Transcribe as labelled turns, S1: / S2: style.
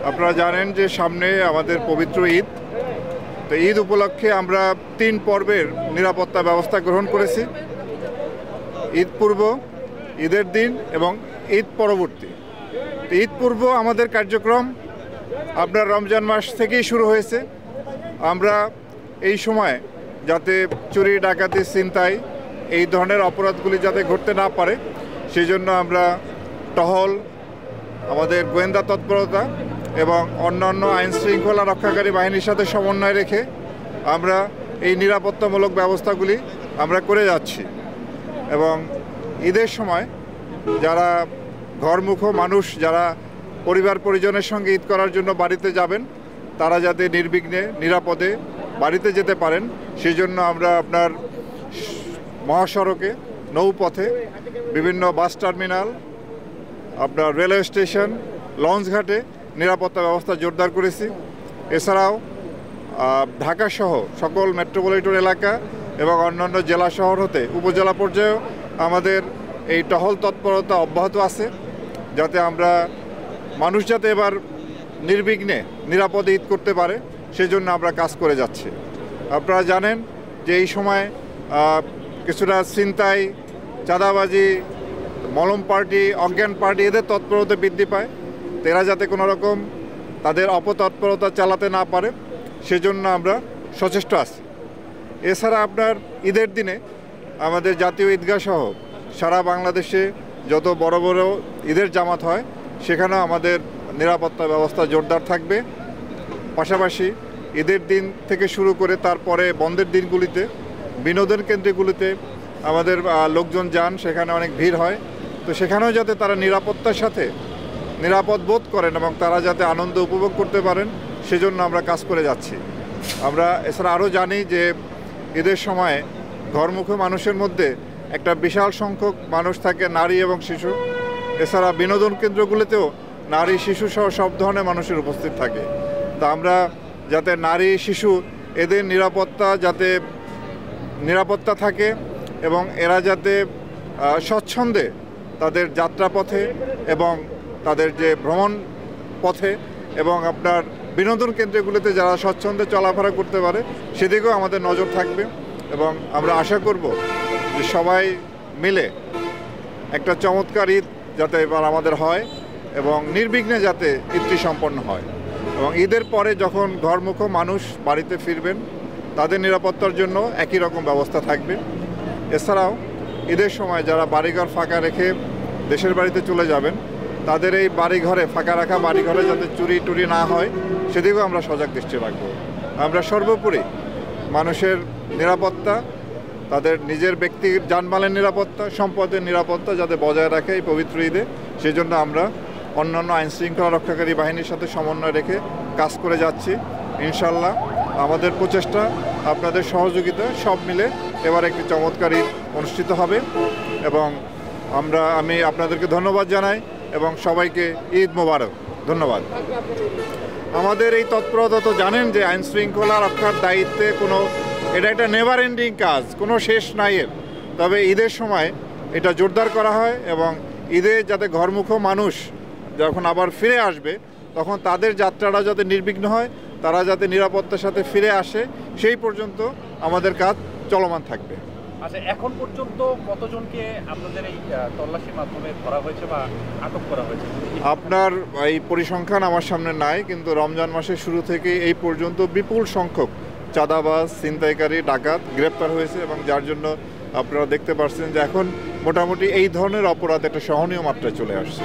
S1: আপনারা জানেন যে সামনে আমাদের পবিত্র ঈদ। তো ঈদ উপলক্ষে আমরা 3 পর্বের নিরাপত্তা ব্যবস্থা গ্রহণ করেছি। ঈদ পূর্ব, ঈদের দিন এবং ঈদ পরবর্তী। তো ঈদ পূর্ব আমাদের কার্যক্রম আপনার রমজান মাস থেকেই শুরু হয়েছে। আমরা এই সময় যাতে চুরি, ডাকাতি, ছিনতাই এই ধরনের অপরাধগুলি যাতে ঘটতে না পারে সেই জন্য আমরা টহল, আমাদের গোয়েন্দা তৎপরতা এবং অন্যান্য আইন শৃঙ্খলা রক্ষাকারী বাহিনীর সাথে সমন্বয় রেখে আমরা এই নিরাপত্তামূলক ব্যবস্থাগুলি আমরা করে যাচ্ছি। এবং ঈদের সময় যারা ঘরমুখো মানুষ, যারা পরিবার পরিজনের সঙ্গে ঈদ করার জন্য বাড়িতে যাবেন, তারা যাতে নির্বিঘ্নে নিরাপদে বাড়িতে যেতে পারেন সেই জন্য আমরা আপনার মহাসড়কে, নৌপথে, বিভিন্ন বাস টার্মিনাল, আপনার রেলওয়ে স্টেশন, লঞ্চঘাটে নিরাপত্তা ব্যবস্থা জোরদার করেছি। এছাড়াও ঢাকাসহ সকল মেট্রোপলিটন এলাকা এবং অন্যান্য জেলা শহর হতে উপজেলা পর্যায়েও আমাদের এই টহল তৎপরতা অব্যাহত আছে, যাতে আমরা মানুষ যাতে এবার নির্বিঘ্নে নিরাপদে ঈদ করতে পারে সেজন্য আমরা কাজ করে যাচ্ছি। আপনারা জানেন যে এই সময় কিছুটা ছিনতাই, চাঁদাবাজি, মলম পার্টি, অজ্ঞান পার্টি এদের তৎপরতা বৃদ্ধি পায়। এরা যাতে কোনো রকম তাদের অপতৎপরতা চালাতে না পারে সেজন্য আমরা সচেষ্ট আছি। এছাড়া আপনার ঈদের দিনে আমাদের জাতীয় ঈদগাহ সহ সারা বাংলাদেশে যত বড় বড় ঈদের জামাত হয় সেখানেও আমাদের নিরাপত্তা ব্যবস্থা জোরদার থাকবে। পাশাপাশি ঈদের দিন থেকে শুরু করে তারপরে বন্ধের দিনগুলিতে বিনোদন কেন্দ্রগুলিতে আমাদের লোকজন যান, সেখানে অনেক ভিড় হয়। তো সেখানেও যাতে তারা নিরাপত্তার সাথে নিরাপদ বোধ করেন এবং তারা যাতে আনন্দ উপভোগ করতে পারেন সেজন্য আমরা কাজ করে যাচ্ছি। আমরা এছাড়া আরও জানি যে ঈদের সময় ঘরমুখী মানুষের মধ্যে একটা বিশাল সংখ্যক মানুষ থাকে নারী এবং শিশু। এছাড়া বিনোদন কেন্দ্রগুলিতেও নারী, শিশু সহ সব ধরনের মানুষের উপস্থিত থাকে। তা আমরা যাতে নারী, শিশু এদের নিরাপত্তা থাকে এবং এরা যাতে স্বচ্ছন্দে তাদের যাত্রাপথে এবং তাদের যে ভ্রমণ পথে এবং আপনার বিনোদন কেন্দ্রগুলিতে যারা স্বচ্ছন্দে চলাফেরা করতে পারে সেদিকেও আমাদের নজর থাকবে। এবং আমরা আশা করব যে সবাই মিলে একটা চমৎকার ঈদ যাতে এবার আমাদের হয় এবং নির্বিঘ্নে যাতে ঈদটি সম্পন্ন হয়। এবং ঈদের পরে যখন ঘরমুখো মানুষ বাড়িতে ফিরবেন তাদের নিরাপত্তার জন্য একই রকম ব্যবস্থা থাকবে। এছাড়াও ঈদের সময় যারা বাড়িঘর ফাঁকা রেখে দেশের বাড়িতে চলে যাবেন তাদের এই বাড়িঘরে, ফাঁকা রাখা বাড়িঘরে যাতে চুরি টুরি না হয় সেদিকেও আমরা সজাগ দৃষ্টি রাখব। আমরা সর্বোপরি মানুষের নিরাপত্তা, তাদের নিজের ব্যক্তির যানবাহনের নিরাপত্তা, সম্পদের নিরাপত্তা যাতে বজায় রাখে এই পবিত্র ঈদে সেজন্য আমরা অন্যান্য আইন শৃঙ্খলা রক্ষাকারী বাহিনীর সাথে সমন্বয় রেখে কাজ করে যাচ্ছি। ইনশাল্লাহ আমাদের প্রচেষ্টা, আপনাদের সহযোগিতা সব মিলে এবার একটি চমৎকার ঈদ অনুষ্ঠিত হবে। এবং আমি আপনাদেরকে ধন্যবাদ জানাই এবং সবাইকে ঈদ মোবারক। ধন্যবাদ। আমাদের এই তৎপরতা তো জানেন যে আইন শৃঙ্খলা রক্ষার দায়িত্বে এটা একটা নেভার এন্ডিং কাজ, কোনো শেষ নাই এর। তবে ঈদের সময় এটা জোরদার করা হয় এবং ঈদে যাতে ঘরমুখো মানুষ যখন আবার ফিরে আসবে তখন তাদের যাত্রাটা যাতে নির্বিঘ্ন হয়, তারা যাতে নিরাপত্তার সাথে ফিরে আসে সেই পর্যন্ত আমাদের কাজ চলমান থাকবে।
S2: আচ্ছা, এখন পর্যন্ত কতজনকে আপনাদের এই তল্লাশির মাধ্যমে ধরা হয়েছে বা আটক করা হয়েছে?
S1: আপনার এই পরিসংখ্যান আমার সামনে নাই, কিন্তু রমজান মাসের শুরু থেকে এই পর্যন্ত বিপুল সংখ্যক চাঁদাবাজ, ছিনতাইকারী, ডাকাত গ্রেপ্তার হয়েছে এবং যার জন্য আপনারা দেখতে পাচ্ছেন যে এখন মোটামুটি এই ধরনের অপরাধ একটা সহনীয় মাত্রায় চলে আসছে।